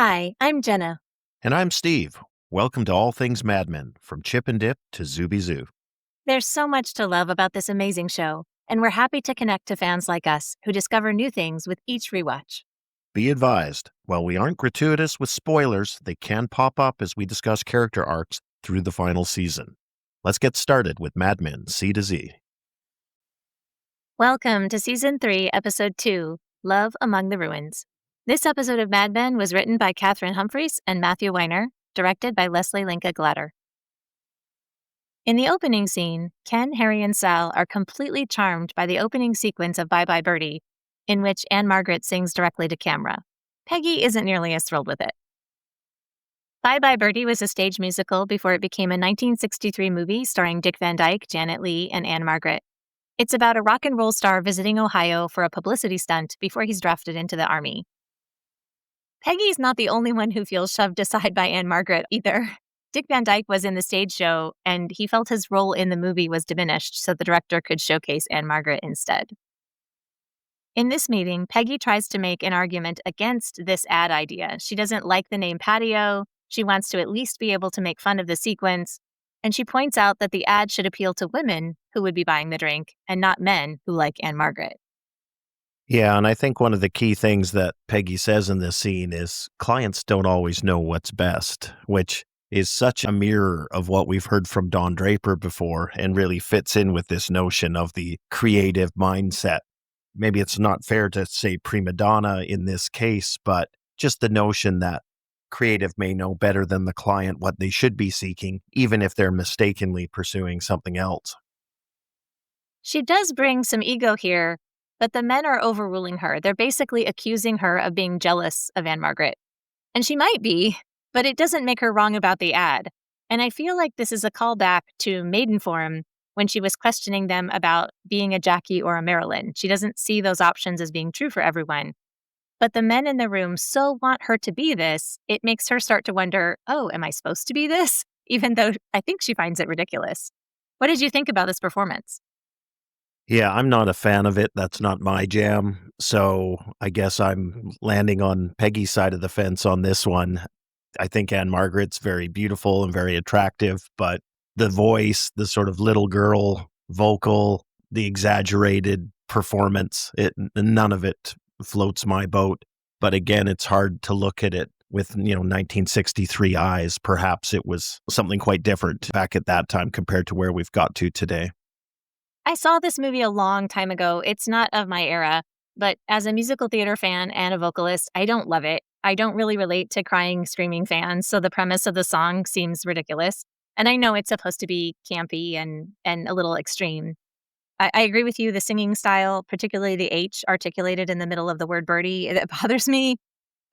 Hi, I'm Jenna. And I'm Steve. Welcome to All Things Mad Men, from Chip and Dip to Zooby Zoo. There's so much to love about this amazing show, and we're happy to connect to fans like us who discover new things with each rewatch. Be advised, while we aren't gratuitous with spoilers, they can pop up as we discuss character arcs through the final season. Let's get started with Mad Men C to Z. Welcome to Season 3, Episode 2, Love Among the Ruins. This episode of Mad Men was written by Catherine Humphreys and Matthew Weiner, directed by Leslie Linka Glatter. In the opening scene, Ken, Harry, and Sal are completely charmed by the opening sequence of Bye Bye Birdie, in which Ann Margret sings directly to camera. Peggy isn't nearly as thrilled with it. Bye Bye Birdie was a stage musical before it became a 1963 movie starring Dick Van Dyke, Janet Leigh, and Ann Margret. It's about a rock and roll star visiting Ohio for a publicity stunt before he's drafted into the Army. Peggy's not the only one who feels shoved aside by Ann Margret either. Dick Van Dyke was in the stage show, and he felt his role in the movie was diminished, so the director could showcase Ann Margret instead. In this meeting, Peggy tries to make an argument against this ad idea. She doesn't like the name patio. She wants to at least be able to make fun of the sequence. And she points out that the ad should appeal to women who would be buying the drink and not men who like Ann Margret. Yeah, and I think one of the key things that Peggy says in this scene is clients don't always know what's best, which is such a mirror of what we've heard from Don Draper before and really fits in with this notion of the creative mindset. Maybe it's not fair to say prima donna in this case, but just the notion that creative may know better than the client what they should be seeking, even if they're mistakenly pursuing something else. She does bring some ego here, but the men are overruling her. They're basically accusing her of being jealous of Ann Margret. And she might be, but it doesn't make her wrong about the ad. And I feel like this is a callback to Maidenform when she was questioning them about being a Jackie or a Marilyn. She doesn't see those options as being true for everyone. But the men in the room so want her to be this, it makes her start to wonder, oh, am I supposed to be this? Even though I think she finds it ridiculous. What did you think about this performance? Yeah, I'm not a fan of it. That's not my jam. So I guess I'm landing on Peggy's side of the fence on this one. I think Ann Margaret's very beautiful and very attractive, but the voice, the sort of little girl vocal, the exaggerated performance, none of it floats my boat. But again, it's hard to look at it with, 1963 eyes. Perhaps it was something quite different back at that time compared to where we've got to today. I saw this movie a long time ago. It's not of my era, but as a musical theater fan and a vocalist, I don't love it. I don't really relate to crying, screaming fans, so the premise of the song seems ridiculous. And I know it's supposed to be campy and a little extreme. I agree with you, the singing style, particularly the H articulated in the middle of the word birdie, it bothers me.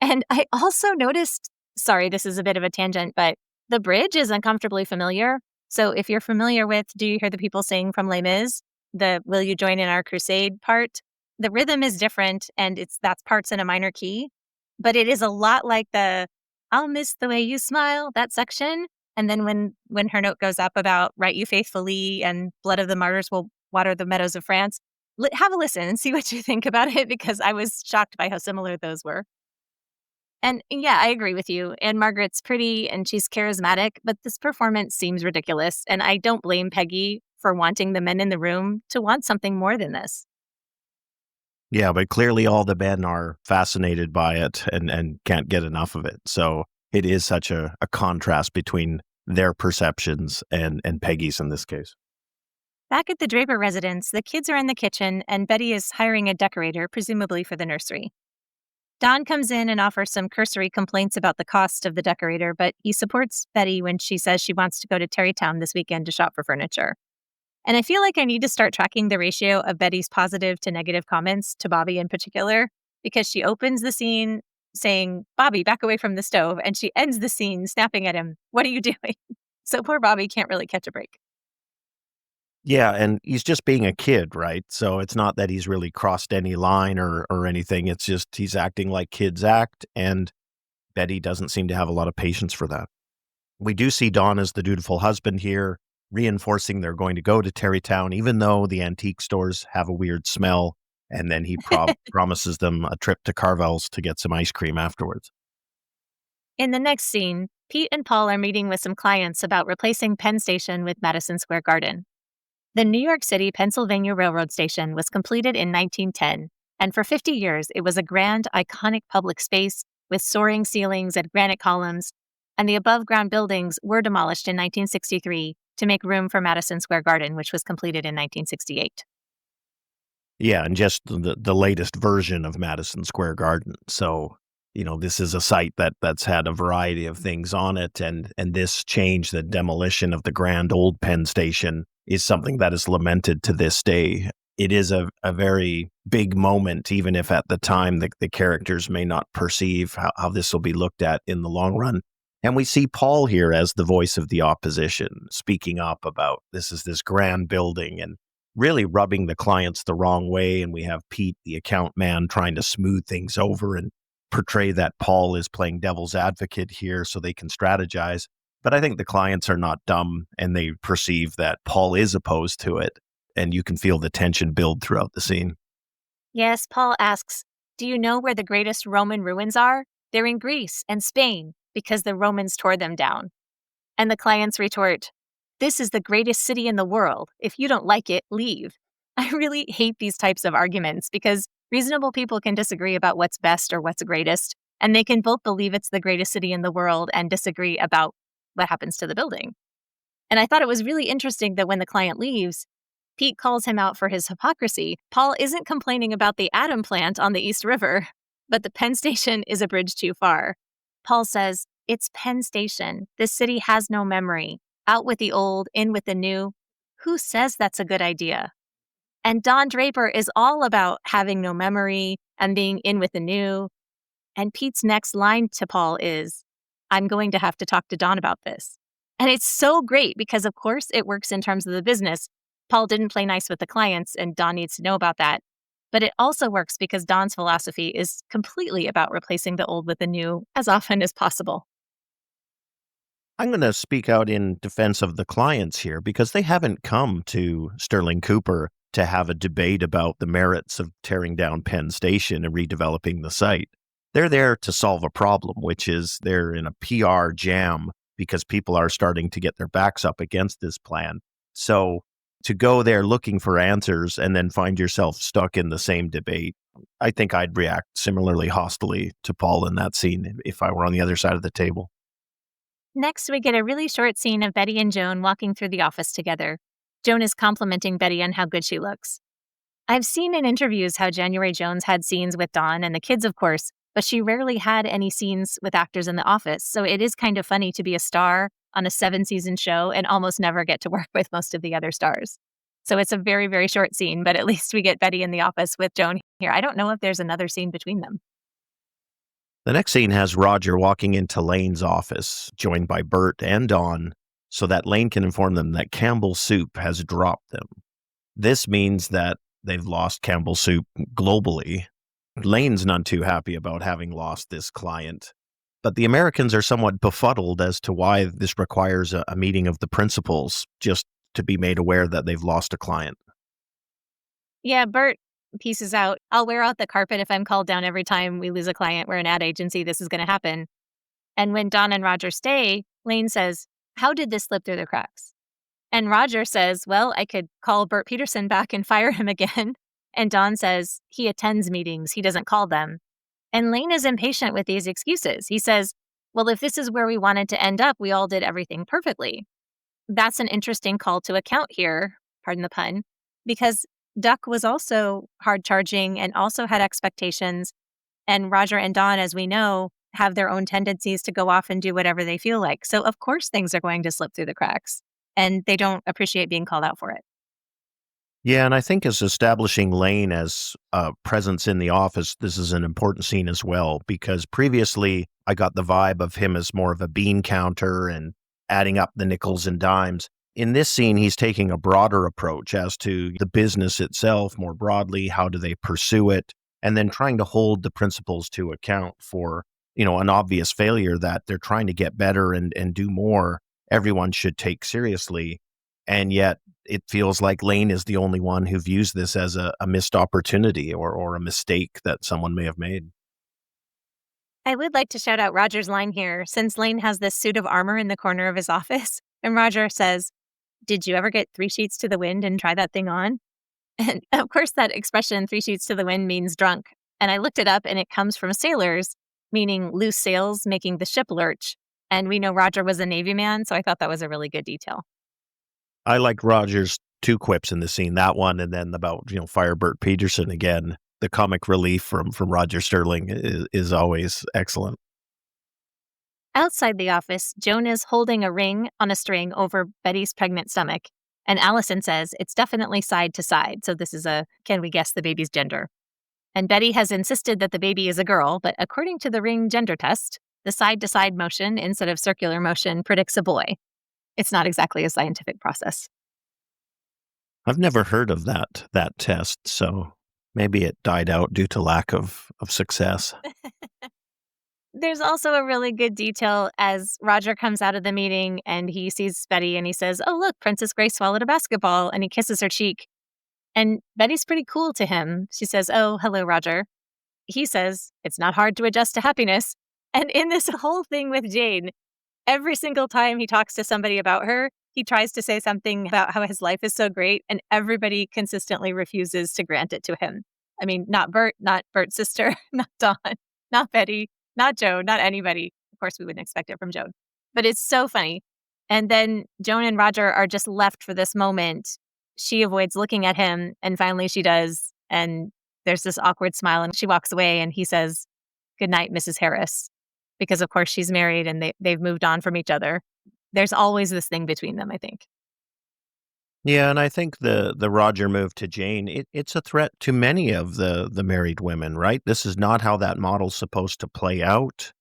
And I also noticed, sorry, this is a bit of a tangent, but the bridge is uncomfortably familiar. So if you're familiar with Do You Hear the People Sing from Les Mis, the Will You Join in Our Crusade part, the rhythm is different and that's parts in a minor key, but it is a lot like the I'll miss the way you smile, that section. And then when her note goes up about write you faithfully and blood of the martyrs will water the meadows of France, have a listen and see what you think about it, because I was shocked by how similar those were. And yeah, I agree with you. Ann Margret's pretty and she's charismatic, but this performance seems ridiculous. And I don't blame Peggy for wanting the men in the room to want something more than this. Yeah, but clearly all the men are fascinated by it and can't get enough of it. So it is such a contrast between their perceptions and Peggy's in this case. Back at the Draper residence, the kids are in the kitchen and Betty is hiring a decorator, presumably for the nursery. Don comes in and offers some cursory complaints about the cost of the decorator, but he supports Betty when she says she wants to go to Terrytown this weekend to shop for furniture. And I feel like I need to start tracking the ratio of Betty's positive to negative comments to Bobby in particular, because she opens the scene saying, Bobby, back away from the stove, and she ends the scene snapping at him, what are you doing? So poor Bobby can't really catch a break. Yeah, and he's just being a kid, right? So it's not that he's really crossed any line or anything. It's just he's acting like kids act, and Betty doesn't seem to have a lot of patience for that. We do see Don as the dutiful husband here, reinforcing they're going to go to Terrytown, even though the antique stores have a weird smell. And then he promises them a trip to Carvel's to get some ice cream afterwards. In the next scene, Pete and Paul are meeting with some clients about replacing Penn Station with Madison Square Garden. The New York City Pennsylvania Railroad Station was completed in 1910, and for 50 years it was a grand, iconic public space with soaring ceilings and granite columns, and the above-ground buildings were demolished in 1963 to make room for Madison Square Garden, which was completed in 1968. Yeah, and just the latest version of Madison Square Garden. So, this is a site that's had a variety of things on it, and this change, the demolition of the grand old Penn Station, is something that is lamented to this day. It is a very big moment, even if at the time the characters may not perceive how this will be looked at in the long run. And we see Paul here as the voice of the opposition, speaking up about this grand building and really rubbing the clients the wrong way. And we have Pete, the account man, trying to smooth things over and portray that Paul is playing devil's advocate here so they can strategize. But I think the clients are not dumb, and they perceive that Paul is opposed to it. And you can feel the tension build throughout the scene. Yes, Paul asks, "Do you know where the greatest Roman ruins are? They're in Greece and Spain because the Romans tore them down." And the clients retort, "This is the greatest city in the world. If you don't like it, leave." I really hate these types of arguments because reasonable people can disagree about what's best or what's greatest, and they can both believe it's the greatest city in the world and disagree about what happens to the building. And I thought it was really interesting that when the client leaves, Pete calls him out for his hypocrisy. Paul isn't complaining about the atom plant on the East River, but the Penn Station is a bridge too far. Paul says, "It's Penn Station. This city has no memory. Out with the old, in with the new. Who says that's a good idea?" And Don Draper is all about having no memory and being in with the new. And Pete's next line to Paul is, "I'm going to have to talk to Don about this." And it's so great because, of course, it works in terms of the business. Paul didn't play nice with the clients, and Don needs to know about that. But it also works because Don's philosophy is completely about replacing the old with the new as often as possible. I'm going to speak out in defense of the clients here because they haven't come to Sterling Cooper to have a debate about the merits of tearing down Penn Station and redeveloping the site. They're there to solve a problem, which is they're in a PR jam because people are starting to get their backs up against this plan. So to go there looking for answers and then find yourself stuck in the same debate, I think I'd react similarly hostily to Paul in that scene if I were on the other side of the table. Next, we get a really short scene of Betty and Joan walking through the office together. Joan is complimenting Betty on how good she looks. I've seen in interviews how January Jones had scenes with Don and the kids, of course, but she rarely had any scenes with actors in the office, so it is kind of funny to be a star on a 7-season show and almost never get to work with most of the other stars. So it's a very, very short scene, but at least we get Betty in the office with Joan here. I don't know if there's another scene between them. The next scene has Roger walking into Lane's office, joined by Bert and Dawn, so that Lane can inform them that Campbell's Soup has dropped them. This means that they've lost Campbell's Soup globally. Lane's none too happy about having lost this client, but the Americans are somewhat befuddled as to why this requires a meeting of the principals just to be made aware that they've lost a client. Yeah, Bert pieces out, "I'll wear out the carpet if I'm called down every time we lose a client. We're an ad agency. This is going to happen." And when Don and Roger stay, Lane says, "How did this slip through the cracks?" And Roger says, "Well, I could call Bert Peterson back and fire him again." And Don says, "He attends meetings. He doesn't call them." And Lane is impatient with these excuses. He says, "Well, if this is where we wanted to end up, we all did everything perfectly." That's an interesting call to account here, pardon the pun, because Duck was also hard charging and also had expectations. And Roger and Don, as we know, have their own tendencies to go off and do whatever they feel like. So, of course, things are going to slip through the cracks, and they don't appreciate being called out for it. Yeah, and I think as establishing Lane as a presence in the office, this is an important scene as well, because previously I got the vibe of him as more of a bean counter and adding up the nickels and dimes. In this scene, he's taking a broader approach as to the business itself more broadly. How do they pursue it? And then trying to hold the principals to account for, an obvious failure that they're trying to get better and do more. Everyone should take seriously. And yet it feels like Lane is the only one who views this as a missed opportunity or a mistake that someone may have made. I would like to shout out Roger's line here, since Lane has this suit of armor in the corner of his office. And Roger says, "Did you ever get 3 sheets to the wind and try that thing on?" And of course, that expression, 3 sheets to the wind, means drunk. And I looked it up and it comes from sailors, meaning loose sails making the ship lurch. And we know Roger was a Navy man, so I thought that was a really good detail. I like Roger's two quips in the scene, that one and then about, Firebird Peterson again. The comic relief from Roger Sterling is always excellent. Outside the office, Joan is holding a ring on a string over Betty's pregnant stomach. And Allison says it's definitely side to side. So this is can we guess the baby's gender? And Betty has insisted that the baby is a girl, but according to the ring gender test, the side to side motion instead of circular motion predicts a boy. It's not exactly a scientific process. I've never heard of that test, so maybe it died out due to lack of success. There's also a really good detail as Roger comes out of the meeting and he sees Betty and he says, "Oh, look, Princess Grace swallowed a basketball," and he kisses her cheek. And Betty's pretty cool to him. She says, "Oh, hello, Roger." He says, "It's not hard to adjust to happiness." And in this whole thing with Jane, every single time he talks to somebody about her, he tries to say something about how his life is so great, and everybody consistently refuses to grant it to him. I mean, not Bert, not Bert's sister, not Dawn, not Betty, not Joan, not anybody. Of course, we wouldn't expect it from Joan. But it's so funny. And then Joan and Roger are just left for this moment. She avoids looking at him, and finally she does. And there's this awkward smile, and she walks away, and he says, "Good night, Mrs. Harris." Because, of course, she's married and they've moved on from each other. There's always this thing between them, I think. Yeah, and I think the Roger move to Jane, it's a threat to many of the married women, right? This is not how that model's supposed to play out.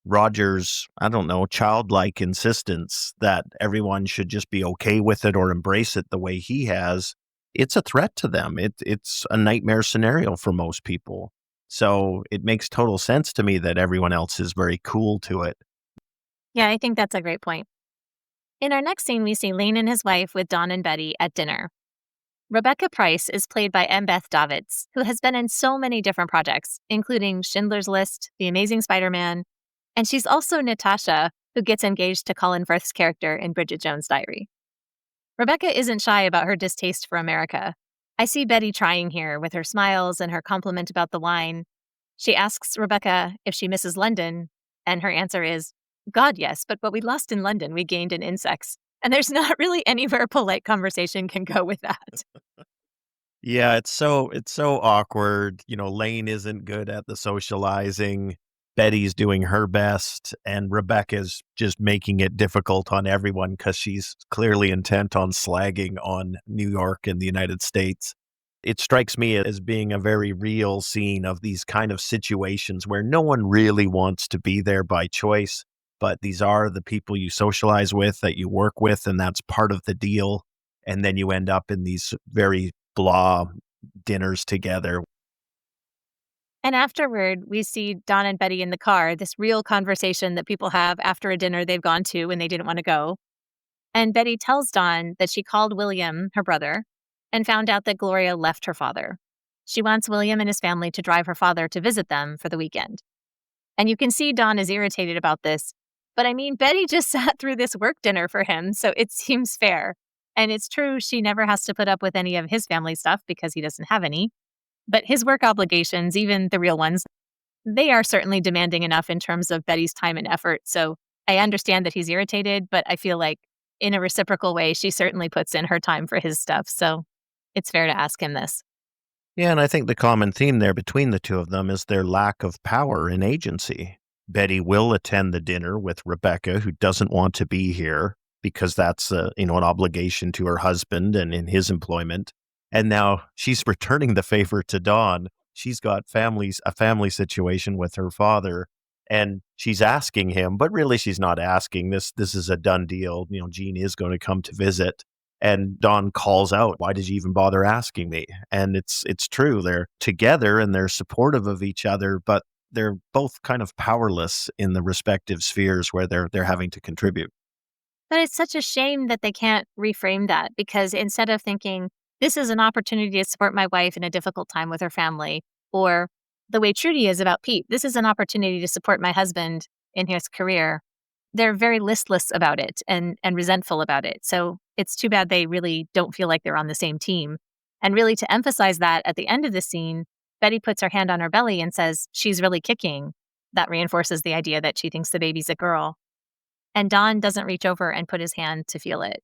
Roger's, I don't know, childlike insistence that everyone should just be okay with it or embrace it the way he has, it's a threat to them. It's a nightmare scenario for most people. So it makes total sense to me that everyone else is very cool to it. Yeah, I think that's a great point. In our next scene, we see Lane and his wife with Dawn and Betty at dinner. Rebecca Price is played by M. Beth Davids, who has been in so many different projects, including Schindler's List, The Amazing Spider-Man, and she's also Natasha, who gets engaged to Colin Firth's character in Bridget Jones' Diary. Rebecca isn't shy about her distaste for America. I see Betty trying here with her smiles and her compliment about the wine. She asks Rebecca if she misses London, and her answer is, "God, yes, but what we lost in London, we gained in insects." And there's not really anywhere polite conversation can go with that. Yeah, it's so awkward. Lane isn't good at the socializing. Betty's doing her best, and Rebecca's just making it difficult on everyone because she's clearly intent on slagging on New York and the United States. It strikes me as being a very real scene of these kind of situations where no one really wants to be there by choice, but these are the people you socialize with, that you work with, and that's part of the deal. And then you end up in these very blah dinners together. And afterward, we see Dawn and Betty in the car, this real conversation that people have after a dinner they've gone to and they didn't want to go. And Betty tells Dawn that she called William, her brother, and found out that Gloria left her father. She wants William and his family to drive her father to visit them for the weekend. And you can see Dawn is irritated about this. But I mean, Betty just sat through this work dinner for him, so it seems fair. And it's true, she never has to put up with any of his family stuff because he doesn't have any. But his work obligations, even the real ones, they are certainly demanding enough in terms of Betty's time and effort. So I understand that he's irritated, but I feel like in a reciprocal way, she certainly puts in her time for his stuff. So it's fair to ask him this. Yeah, and I think the common theme there between the two of them is their lack of power and agency. Betty will attend the dinner with Rebecca, who doesn't want to be here because that's an obligation to her husband and in his employment. And now she's returning the favor to Dawn. She's got a family situation with her father, and she's asking him, but really she's not asking. This is a done deal. Jean is going to come to visit. And Dawn calls out, "Why did you even bother asking me?" And it's true. They're together and they're supportive of each other, but they're both kind of powerless in the respective spheres where they're having to contribute. But it's such a shame that they can't reframe that, because instead of thinking, this is an opportunity to support my wife in a difficult time with her family, or the way Trudy is about Pete. This is an opportunity to support my husband in his career. They're very listless about it and resentful about it. So it's too bad they really don't feel like they're on the same team. And really, to emphasize that, at the end of the scene, Betty puts her hand on her belly and says, she's really kicking. That reinforces the idea that she thinks the baby's a girl. And Don doesn't reach over and put his hand to feel it.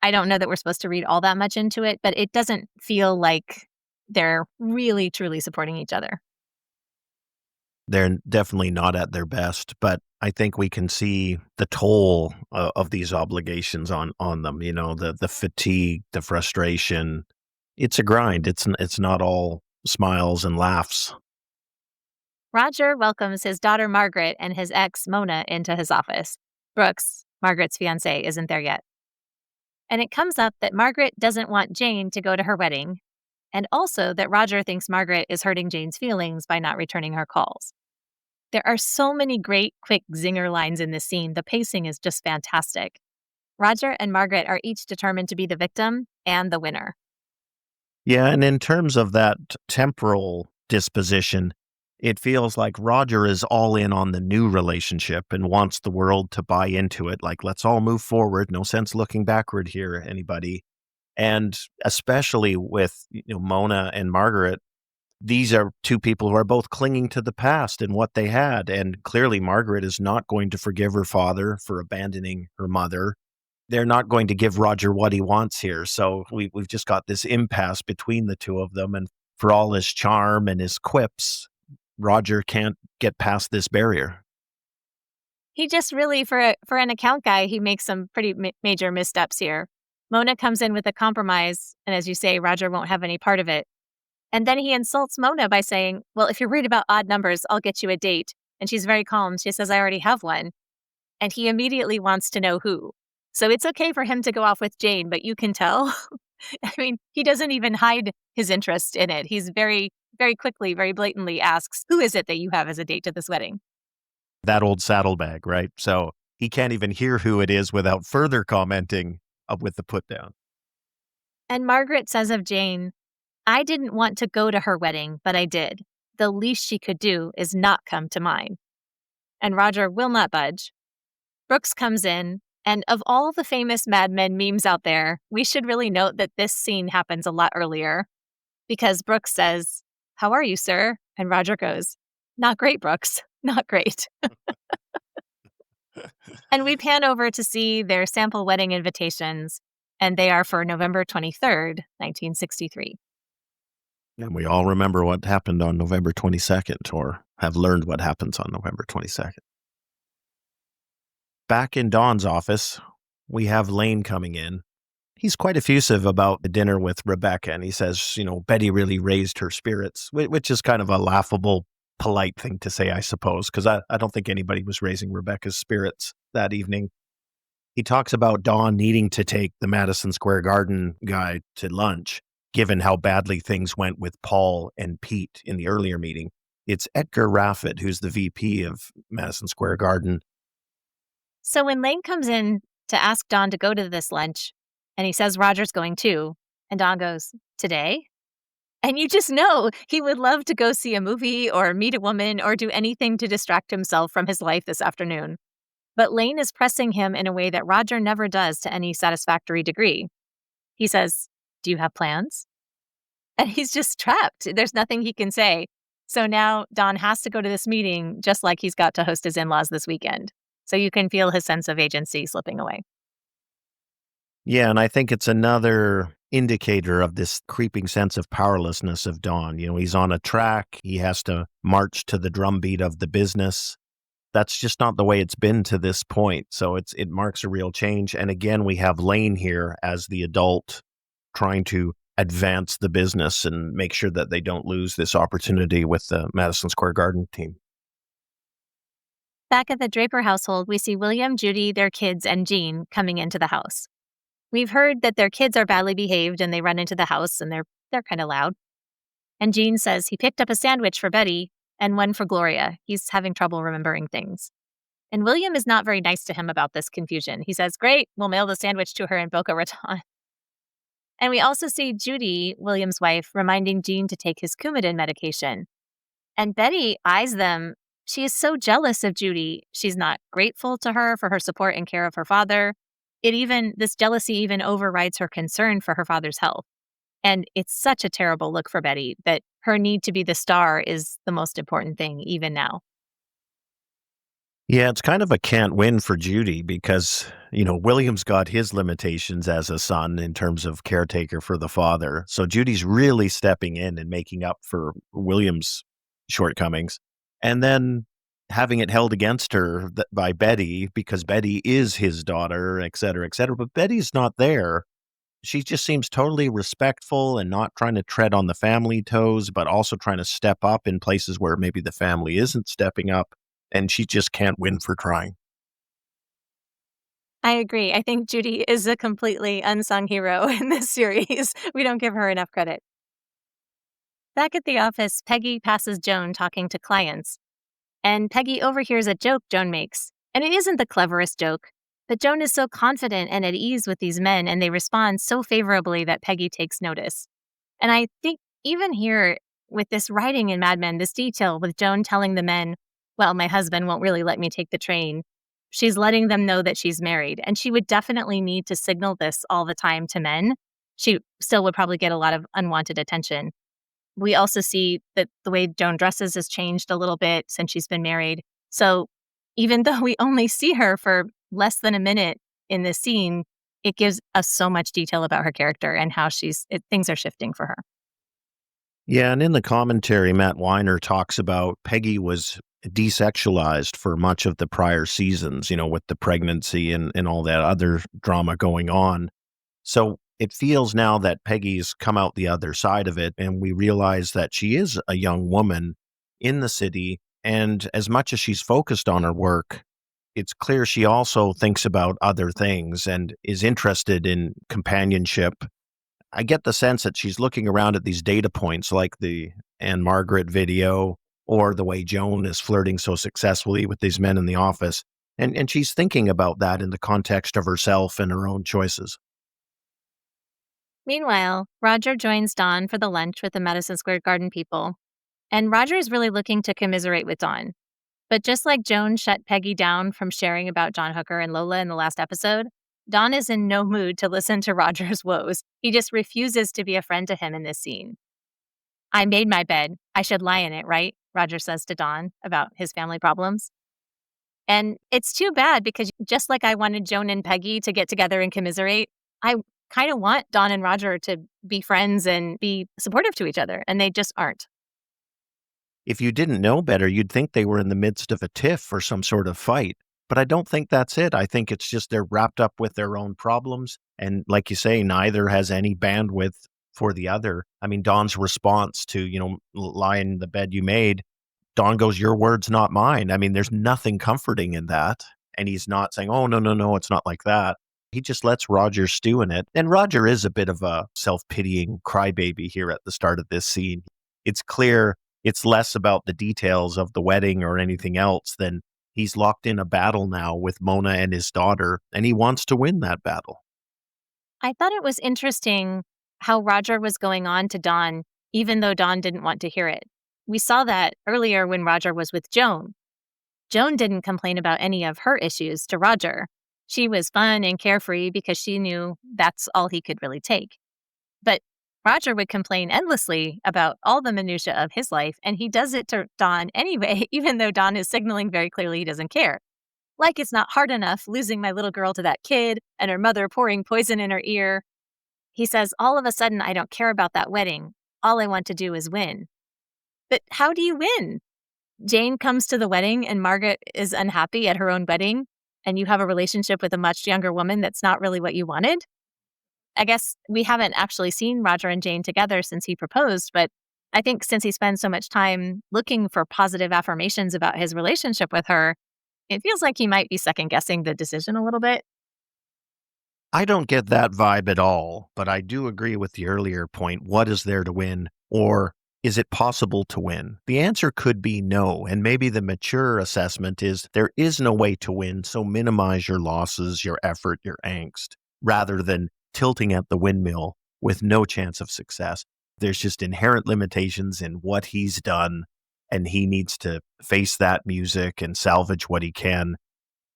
I don't know that we're supposed to read all that much into it, but it doesn't feel like they're really, truly supporting each other. They're definitely not at their best, but I think we can see the toll of these obligations on them. You know, the fatigue, the frustration. It's a grind. It's not all smiles and laughs. Roger welcomes his daughter Margaret and his ex Mona into his office. Brooks, Margaret's fiancé, isn't there yet. And it comes up that Margaret doesn't want Jane to go to her wedding, and also that Roger thinks Margaret is hurting Jane's feelings by not returning her calls. There are so many great, quick zinger lines in this scene. The pacing is just fantastic. Roger and Margaret are each determined to be the victim and the winner. Yeah, and in terms of that temporal disposition, it feels like Roger is all in on the new relationship and wants the world to buy into it. Like, let's all move forward. No sense looking backward here, anybody. And especially with Mona and Margaret, these are two people who are both clinging to the past and what they had. And clearly, Margaret is not going to forgive her father for abandoning her mother. They're not going to give Roger what he wants here. So we've just got this impasse between the two of them. And for all his charm and his quips, Roger can't get past this barrier. He just really, for an account guy, he makes some pretty major missteps here. Mona comes in with a compromise, and as you say, Roger won't have any part of it. And then he insults Mona by saying, well, if you're worried about odd numbers, I'll get you a date. And she's very calm. She says, I already have one. And he immediately wants to know who. So it's okay for him to go off with Jane, but you can tell. I mean, he doesn't even hide his interest in it. He's very, very quickly, very blatantly asks, who is it that you have as a date to this wedding? That old saddlebag, right? So he can't even hear who it is without further commenting with the put down. And Margaret says of Jane, I didn't want to go to her wedding, but I did. The least she could do is not come to mine. And Roger will not budge. Brooks comes in, and of all the famous Mad Men memes out there, we should really note that this scene happens a lot earlier, because Brooks says, how are you, sir? And Roger goes, not great, Brooks, not great. And we pan over to see their sample wedding invitations, and they are for November 23rd, 1963. And we all remember what happened on November 22nd, or have learned what happens on November 22nd. Back in Don's office, we have Lane coming in. He's quite effusive about the dinner with Rebecca, and he says, Betty really raised her spirits, which is kind of a laughable, polite thing to say, I suppose, because I don't think anybody was raising Rebecca's spirits that evening. He talks about Don needing to take the Madison Square Garden guy to lunch, given how badly things went with Paul and Pete in the earlier meeting. It's Edgar Raffet, who's the VP of Madison Square Garden. So when Lane comes in to ask Don to go to this lunch, and he says Roger's going too, and Don goes, today? And you just know he would love to go see a movie or meet a woman or do anything to distract himself from his life this afternoon. But Lane is pressing him in a way that Roger never does to any satisfactory degree. He says, do you have plans? And he's just trapped. There's nothing he can say. So now Don has to go to this meeting just like he's got to host his in-laws this weekend. So you can feel his sense of agency slipping away. Yeah, and I think it's another indicator of this creeping sense of powerlessness of Don. He's on a track. He has to march to the drumbeat of the business. That's just not the way it's been to this point. So it marks a real change. And again, we have Lane here as the adult trying to advance the business and make sure that they don't lose this opportunity with the Madison Square Garden team. Back at the Draper household, we see William, Judy, their kids, and Jean coming into the house. We've heard that their kids are badly behaved and they run into the house and they're kind of loud. And Jean says he picked up a sandwich for Betty and one for Gloria. He's having trouble remembering things. And William is not very nice to him about this confusion. He says, great, we'll mail the sandwich to her in Boca Raton. And we also see Judy, William's wife, reminding Jean to take his Coumadin medication. And Betty eyes them. She is so jealous of Judy. She's not grateful to her for her support and care of her father. This jealousy even overrides her concern for her father's health. And it's such a terrible look for Betty that her need to be the star is the most important thing, even now. Yeah, it's kind of a can't win for Judy because, William's got his limitations as a son in terms of caretaker for the father. So Judy's really stepping in and making up for William's shortcomings. And then having it held against her by Betty because Betty is his daughter, et cetera, et cetera. But Betty's not there. She just seems totally respectful and not trying to tread on the family toes, but also trying to step up in places where maybe the family isn't stepping up. And she just can't win for trying. I agree. I think Judy is a completely unsung hero in this series. We don't give her enough credit. Back at the office, Peggy passes Joan talking to clients, and Peggy overhears a joke Joan makes. And it isn't the cleverest joke, but Joan is so confident and at ease with these men, and they respond so favorably that Peggy takes notice. And I think even here, with this writing in Mad Men, this detail with Joan telling the men, well, my husband won't really let me take the train. She's letting them know that she's married, and she would definitely need to signal this all the time to men. She still would probably get a lot of unwanted attention. We also see that the way Joan dresses has changed a little bit since she's been married. So even though we only see her for less than a minute in this scene, it gives us so much detail about her character and how things are shifting for her. Yeah, and in the commentary, Matt Weiner talks about Peggy was desexualized for much of the prior seasons, with the pregnancy and all that other drama going on. So it feels now that Peggy's come out the other side of it, and we realize that she is a young woman in the city. And as much as she's focused on her work, it's clear she also thinks about other things and is interested in companionship. I get the sense that she's looking around at these data points like the Ann Margret video or the way Joan is flirting so successfully with these men in the office. And she's thinking about that in the context of herself and her own choices. Meanwhile, Roger joins Dawn for the lunch with the Madison Square Garden people. And Roger is really looking to commiserate with Dawn. But just like Joan shut Peggy down from sharing about John Hooker and Lola in the last episode, Dawn is in no mood to listen to Roger's woes. He just refuses to be a friend to him in this scene. I made my bed. I should lie in it, right? Roger says to Dawn about his family problems. And it's too bad because just like I wanted Joan and Peggy to get together and commiserate, I kind of want Dawn and Roger to be friends and be supportive to each other, and they just aren't. If you didn't know better, you'd think they were in the midst of a tiff or some sort of fight. But I don't think that's it. I think it's just they're wrapped up with their own problems. And like you say, neither has any bandwidth for the other. I mean, Dawn's response to, lie in the bed you made, Dawn goes, your words, not mine. I mean, there's nothing comforting in that. And he's not saying, oh, no, it's not like that. He just lets Roger stew in it. And Roger is a bit of a self-pitying crybaby here at the start of this scene. It's clear it's less about the details of the wedding or anything else than he's locked in a battle now with Mona and his daughter, and he wants to win that battle. I thought it was interesting how Roger was going on to Dawn, even though Dawn didn't want to hear it. We saw that earlier when Roger was with Joan. Joan didn't complain about any of her issues to Roger. She was fun and carefree because she knew that's all he could really take. But Roger would complain endlessly about all the minutiae of his life, and he does it to Dawn anyway, even though Dawn is signaling very clearly he doesn't care. Like it's not hard enough losing my little girl to that kid and her mother pouring poison in her ear. He says, all of a sudden, I don't care about that wedding. All I want to do is win. But how do you win? Jane comes to the wedding and Margaret is unhappy at her own wedding, and you have a relationship with a much younger woman that's not really what you wanted? I guess we haven't actually seen Roger and Jane together since he proposed, but I think since he spends so much time looking for positive affirmations about his relationship with her, it feels like he might be second-guessing the decision a little bit. I don't get that vibe at all, but I do agree with the earlier point. What is there to win? Or is it possible to win? The answer could be no, and maybe the mature assessment is there is no way to win, so minimize your losses, your effort, your angst, rather than tilting at the windmill with no chance of success. There's just inherent limitations in what he's done, and he needs to face that music and salvage what he can.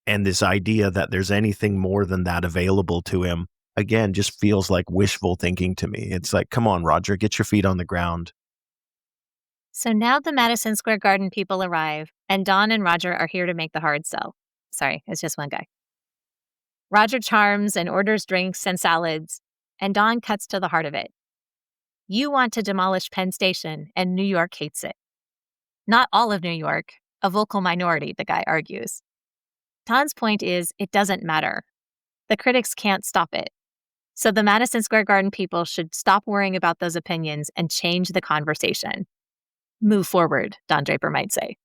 And this idea that there's anything more than that available to him, again, just feels like wishful thinking to me. It's like, come on, Roger, get your feet on the ground. So now the Madison Square Garden people arrive, and Don and Roger are here to make the hard sell. Sorry, it's just one guy. Roger charms and orders drinks and salads, and Don cuts to the heart of it. You want to demolish Penn Station, and New York hates it. Not all of New York, a vocal minority, the guy argues. Don's point is it doesn't matter. The critics can't stop it. So the Madison Square Garden people should stop worrying about those opinions and change the conversation. Move forward, Don Draper might say.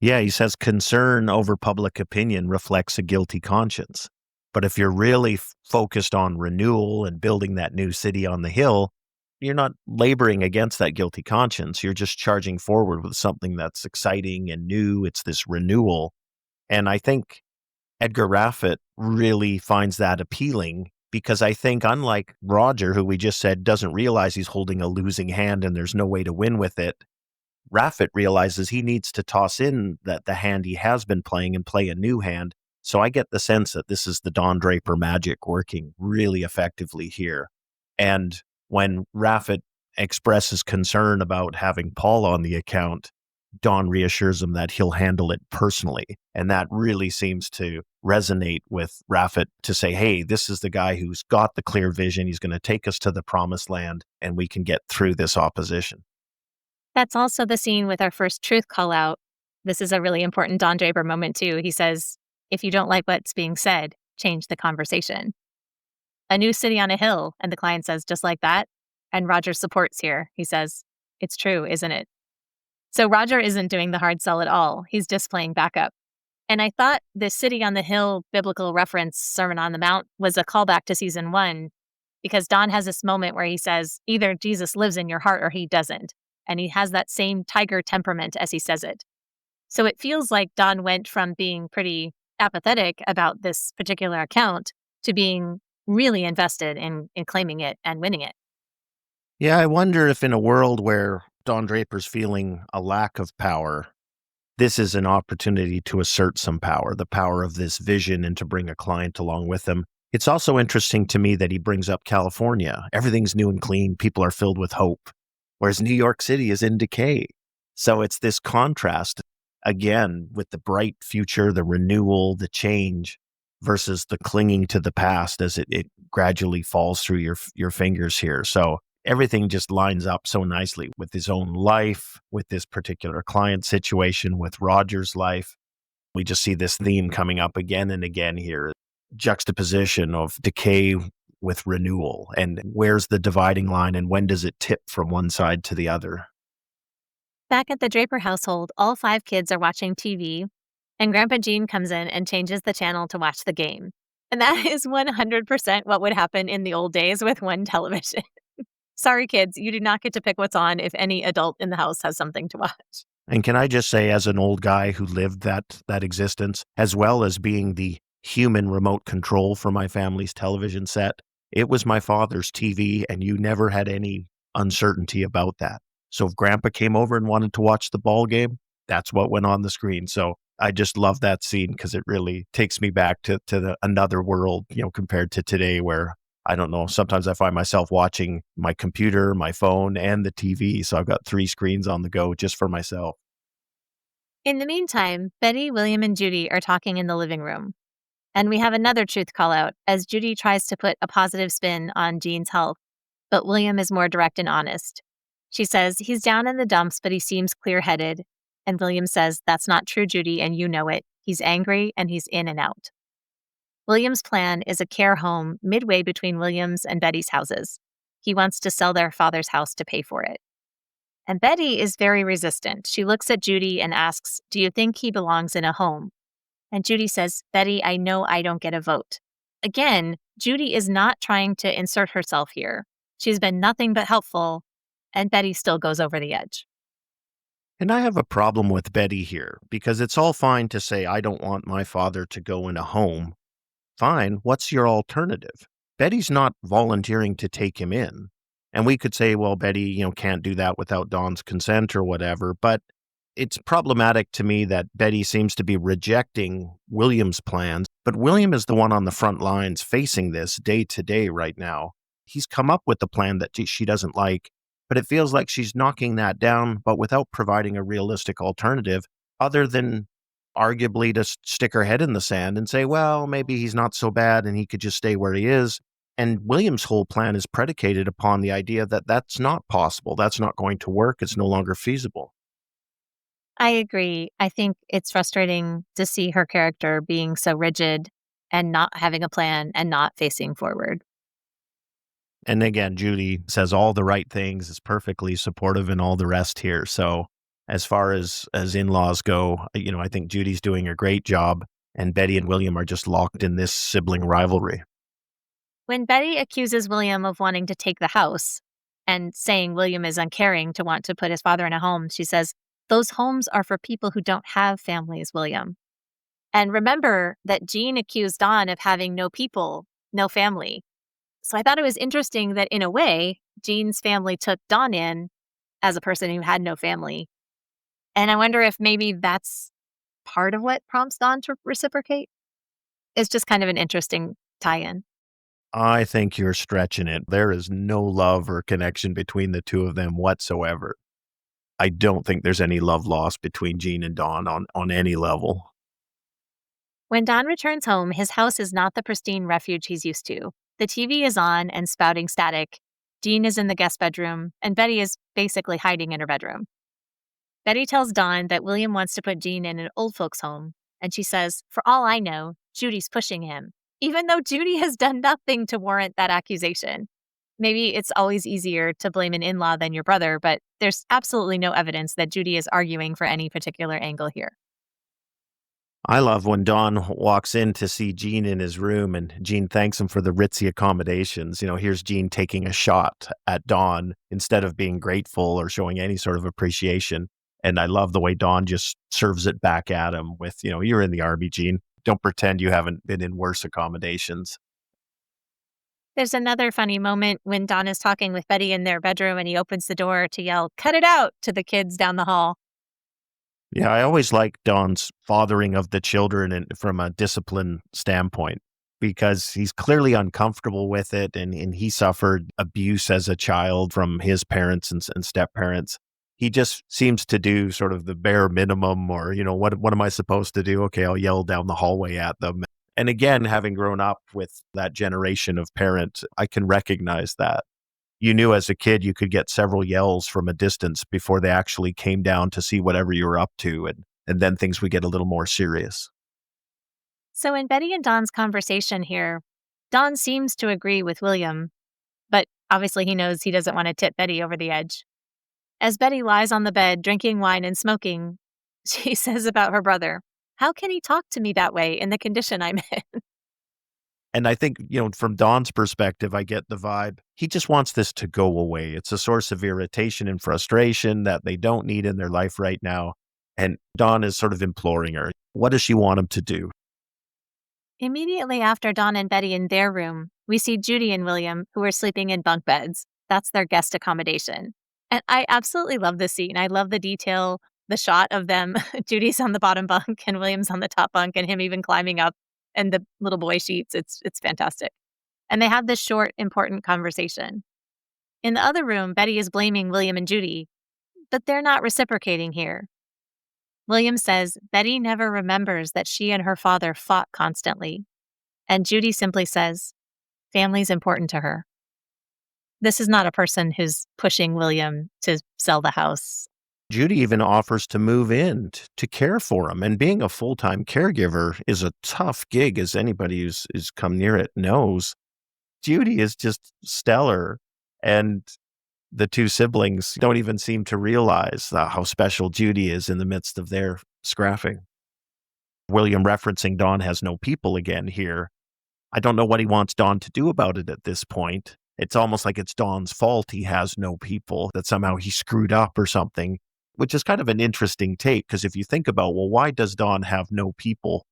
Yeah, he says concern over public opinion reflects a guilty conscience. But if you're really focused on renewal and building that new city on the hill, you're not laboring against that guilty conscience. You're just charging forward with something that's exciting and new. It's this renewal. And I think Edgar Raffet really finds that appealing because I think, unlike Roger, who we just said doesn't realize he's holding a losing hand and there's no way to win with it, Raffet realizes he needs to toss in that the hand he has been playing and play a new hand. So I get the sense that this is the Don Draper magic working really effectively here. And when Raffet expresses concern about having Paul on the account, Don reassures him that he'll handle it personally. And that really seems to resonate with Raffet to say, hey, this is the guy who's got the clear vision. He's going to take us to the promised land and we can get through this opposition. That's also the scene with our first truth call out. This is a really important Don Draper moment, too. He says, if you don't like what's being said, change the conversation. A new city on a hill, and the client says, just like that. And Roger supports here. He says, it's true, isn't it? So Roger isn't doing the hard sell at all. He's just playing backup. And I thought the City on the Hill biblical reference, Sermon on the Mount, was a callback to season 1, because Don has this moment where he says, either Jesus lives in your heart or he doesn't. And he has that same tiger temperament as he says it. So it feels like Don went from being pretty apathetic about this particular account to being really invested in claiming it and winning it. Yeah, I wonder if in a world where Don Draper's feeling a lack of power, this is an opportunity to assert some power, the power of this vision, and to bring a client along with him. It's also interesting to me that he brings up California. Everything's new and clean. People are filled with hope, whereas New York City is in decay. So it's this contrast, again, with the bright future, the renewal, the change, versus the clinging to the past as it gradually falls through your fingers here. So everything just lines up so nicely with his own life, with this particular client situation, with Roger's life. We just see this theme coming up again and again here. Juxtaposition of decay with renewal, and where's the dividing line and when does it tip from one side to the other? Back at the Draper household, all 5 kids are watching TV, and Grandpa Gene comes in and changes the channel to watch the game. And that is 100% what would happen in the old days with one television. Sorry, kids, you do not get to pick what's on if any adult in the house has something to watch. And can I just say, as an old guy who lived that existence, as well as being the human remote control for my family's television set, it was my father's TV, and you never had any uncertainty about that. So if Grandpa came over and wanted to watch the ball game, that's what went on the screen. So I just love that scene because it really takes me back to another world, compared to today where, I don't know, sometimes I find myself watching my computer, my phone, and the TV. So I've got 3 screens on the go just for myself. In the meantime, Betty, William, and Judy are talking in the living room. And we have another truth call out as Judy tries to put a positive spin on Jean's health, but William is more direct and honest. She says he's down in the dumps, but he seems clear-headed. And William says, that's not true, Judy, and you know it. He's angry and he's in and out. William's plan is a care home midway between William's and Betty's houses. He wants to sell their father's house to pay for it. And Betty is very resistant. She looks at Judy and asks, do you think he belongs in a home? And Judy says, Betty, I know I don't get a vote. Again, Judy is not trying to insert herself here. She's been nothing but helpful, and Betty still goes over the edge. And I have a problem with Betty here, because it's all fine to say, I don't want my father to go in a home. Fine, what's your alternative? Betty's not volunteering to take him in. And we could say, well, Betty, can't do that without Don's consent or whatever. But it's problematic to me that Betty seems to be rejecting William's plans. But William is the one on the front lines facing this day to day right now. He's come up with the plan that she doesn't like, but it feels like she's knocking that down, but without providing a realistic alternative other than arguably to stick her head in the sand and say, well, maybe he's not so bad and he could just stay where he is. And William's whole plan is predicated upon the idea that that's not possible. That's not going to work. It's no longer feasible. I agree. I think it's frustrating to see her character being so rigid and not having a plan and not facing forward. And again, Judy says all the right things, is perfectly supportive and all the rest here. So as far as in-laws go, I think Judy's doing a great job, and Betty and William are just locked in this sibling rivalry. When Betty accuses William of wanting to take the house and saying William is uncaring to want to put his father in a home, she says, those homes are for people who don't have families, William. And remember that Jean accused Don of having no people, no family. So I thought it was interesting that in a way, Jean's family took Don in as a person who had no family. And I wonder if maybe that's part of what prompts Don to reciprocate. It's just kind of an interesting tie-in. I think you're stretching it. There is no love or connection between the two of them whatsoever. I don't think there's any love lost between Jean and Don on any level. When Don returns home, his house is not the pristine refuge he's used to. The TV is on and spouting static. Jean is in the guest bedroom, and Betty is basically hiding in her bedroom. Betty tells Don that William wants to put Jean in an old folks' home, and she says, for all I know, Judy's pushing him, even though Judy has done nothing to warrant that accusation. Maybe it's always easier to blame an in-law than your brother, but there's absolutely no evidence that Judy is arguing for any particular angle here. I love when Don walks in to see Jean in his room and Jean thanks him for the ritzy accommodations. Here's Jean taking a shot at Don instead of being grateful or showing any sort of appreciation. And I love the way Don just serves it back at him with, you're in the army, Jean. Don't pretend you haven't been in worse accommodations. There's another funny moment when Don is talking with Betty in their bedroom and he opens the door to yell, cut it out, to the kids down the hall. Yeah, I always like Don's fathering of the children and from a discipline standpoint, because he's clearly uncomfortable with it and he suffered abuse as a child from his parents and step-parents. He just seems to do sort of the bare minimum or, what am I supposed to do? Okay, I'll yell down the hallway at them. And again, having grown up with that generation of parents, I can recognize that. You knew as a kid you could get several yells from a distance before they actually came down to see whatever you were up to, and then things would get a little more serious. So in Betty and Don's conversation here, Don seems to agree with William, but obviously he knows he doesn't want to tip Betty over the edge. As Betty lies on the bed drinking wine and smoking, she says about her brother, how can he talk to me that way in the condition I'm in? And I think, from Don's perspective, I get the vibe. He just wants this to go away. It's a source of irritation and frustration that they don't need in their life right now. And Don is sort of imploring her. What does she want him to do? Immediately after Don and Betty in their room, we see Judy and William, who are sleeping in bunk beds. That's their guest accommodation. And I absolutely love this scene. I love the detail, the shot of them. Judy's on the bottom bunk and William's on the top bunk and him even climbing up and the little boy sheets. It's fantastic. And they have this short, important conversation. In the other room, Betty is blaming William and Judy, but they're not reciprocating here. William says Betty never remembers that she and her father fought constantly. And Judy simply says, family's important to her. This is not a person who's pushing William to sell the house. Judy even offers to move in to care for him. And being a full-time caregiver is a tough gig, as anybody who's come near it knows. Judy is just stellar. And the two siblings don't even seem to realize how special Judy is in the midst of their scrapping. William referencing Don has no people again here. I don't know what he wants Don to do about it at this point. It's almost like it's Don's fault he has no people, that somehow he screwed up or something, which is kind of an interesting take, because if you think about, well, why does Don have no people?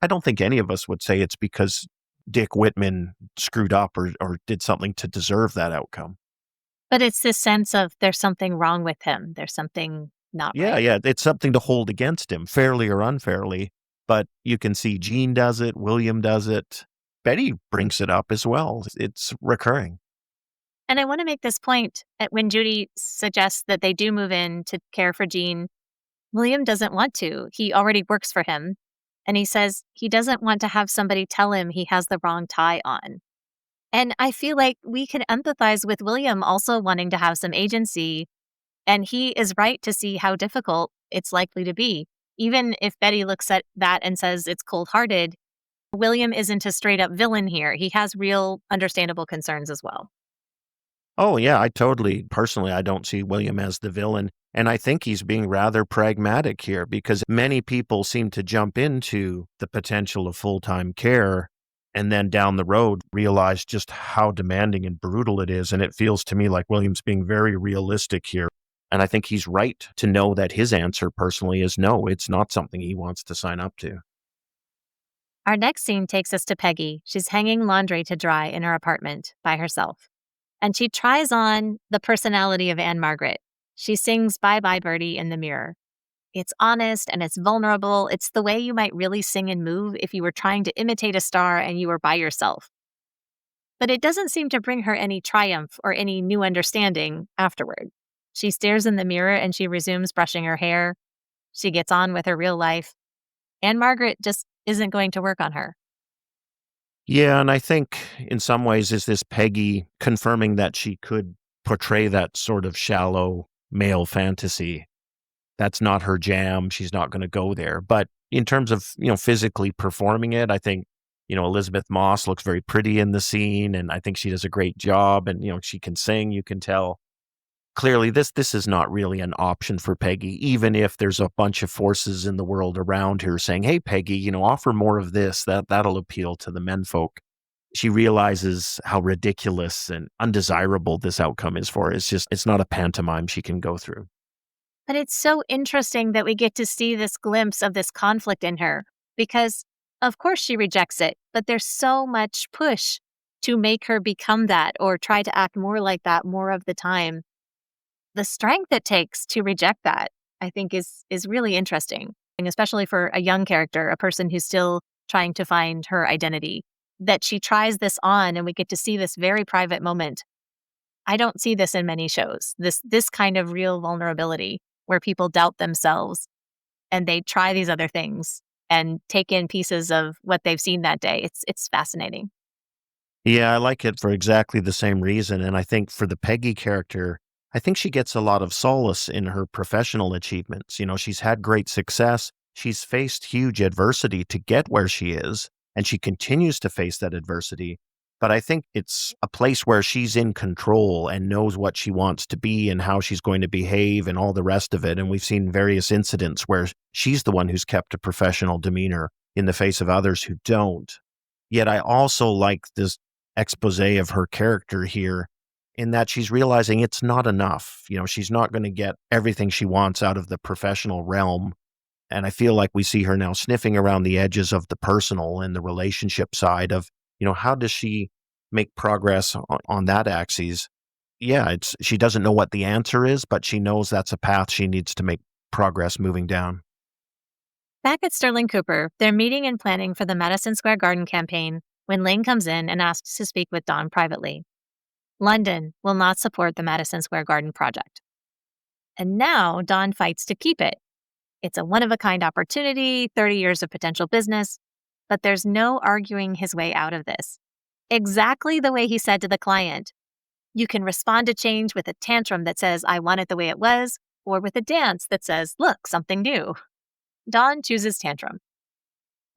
I don't think any of us would say it's because Dick Whitman screwed up or did something to deserve that outcome. But it's this sense of there's something wrong with him. There's something not Yeah, right. yeah, it's something to hold against him, fairly or unfairly, but you can see Jean does it, William does it, Betty brings it up as well. It's recurring. And I want to make this point at when Judy suggests that they do move in to care for Jean. William doesn't want to. He already works for him. And he says he doesn't want to have somebody tell him he has the wrong tie on. And I feel like we can empathize with William also wanting to have some agency. And he is right to see how difficult it's likely to be. Even if Betty looks at that and says it's cold hearted, William isn't a straight up villain here. He has real, understandable concerns as well. Oh, yeah, personally, I don't see William as the villain. And I think he's being rather pragmatic here because many people seem to jump into the potential of full time care and then down the road realize just how demanding and brutal it is. And it feels to me like William's being very realistic here. And I think he's right to know that his answer personally is no, it's not something he wants to sign up to. Our next scene takes us to Peggy. She's hanging laundry to dry in her apartment by herself. And she tries on the personality of Ann Margret. She sings Bye Bye Birdie in the mirror. It's honest and it's vulnerable. It's the way you might really sing and move if you were trying to imitate a star and you were by yourself. But it doesn't seem to bring her any triumph or any new understanding afterward. She stares in the mirror and she resumes brushing her hair. She gets on with her real life. Ann Margret just isn't going to work on her. Yeah, and I think in some ways is this Peggy confirming that she could portray that sort of shallow male fantasy. That's not her jam. She's not going to go there. But in terms of, physically performing it, I think, Elizabeth Moss looks very pretty in the scene and I think she does a great job and, she can sing, you can tell. Clearly this is not really an option for Peggy, even if there's a bunch of forces in the world around her saying, "Hey Peggy, offer more of this. That'll appeal to the menfolk." She realizes how ridiculous and undesirable this outcome is for her. It's not a pantomime she can go through. But it's so interesting that we get to see this glimpse of this conflict in her because, of course, she rejects it, but there's so much push to make her become that or try to act more like that more of the time. The strength it takes to reject that, I think, is really interesting, and especially for a young character, a person who's still trying to find her identity. That she tries this on, and we get to see this very private moment. I don't see this in many shows. This kind of real vulnerability where people doubt themselves and they try these other things and take in pieces of what they've seen that day. It's fascinating. Yeah, I like it for exactly the same reason. And I think for the Peggy character, I think she gets a lot of solace in her professional achievements. She's had great success. She's faced huge adversity to get where she is, and she continues to face that adversity. But I think it's a place where she's in control and knows what she wants to be and how she's going to behave and all the rest of it. And we've seen various incidents where she's the one who's kept a professional demeanor in the face of others who don't. Yet I also like this expose of her character here in that she's realizing it's not enough. She's not going to get everything she wants out of the professional realm. And I feel like we see her now sniffing around the edges of the personal and the relationship side of, how does she make progress on that axis? Yeah, she doesn't know what the answer is, but she knows that's a path she needs to make progress moving down. Back at Sterling Cooper, they're meeting and planning for the Madison Square Garden campaign when Lane comes in and asks to speak with Don privately. London will not support the Madison Square Garden project. And now Don fights to keep it. It's a one-of-a-kind opportunity, 30 years of potential business, but there's no arguing his way out of this. Exactly the way he said to the client, you can respond to change with a tantrum that says, I want it the way it was, or with a dance that says, look, something new. Don chooses tantrum.